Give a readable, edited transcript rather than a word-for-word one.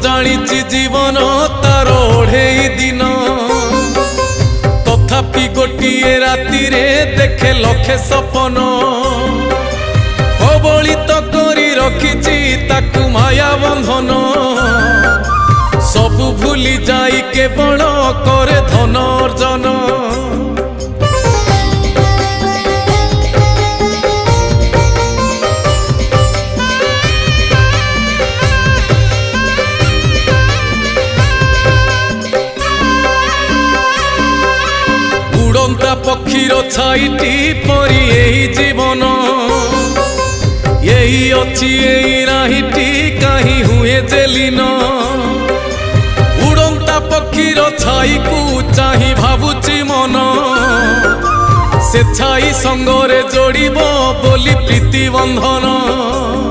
जानिछि जीवन तार ओढ़ेई दिन तथापि गोटिए राति रे देखे लखे सपन कबलित करी रखिछि ताकु माया बंधन सबु भूली जाई केवल करे धन अर्जन उड़ंता पक्षीर छाईटी परी यही जीवन यही अच्छी यही नाहीटी कहीं हुए जेलीन उड़ंता पक्षीर छाई को चाही भावुची मन से छाई संगरे जोड़िब बोली प्रीति बंधन।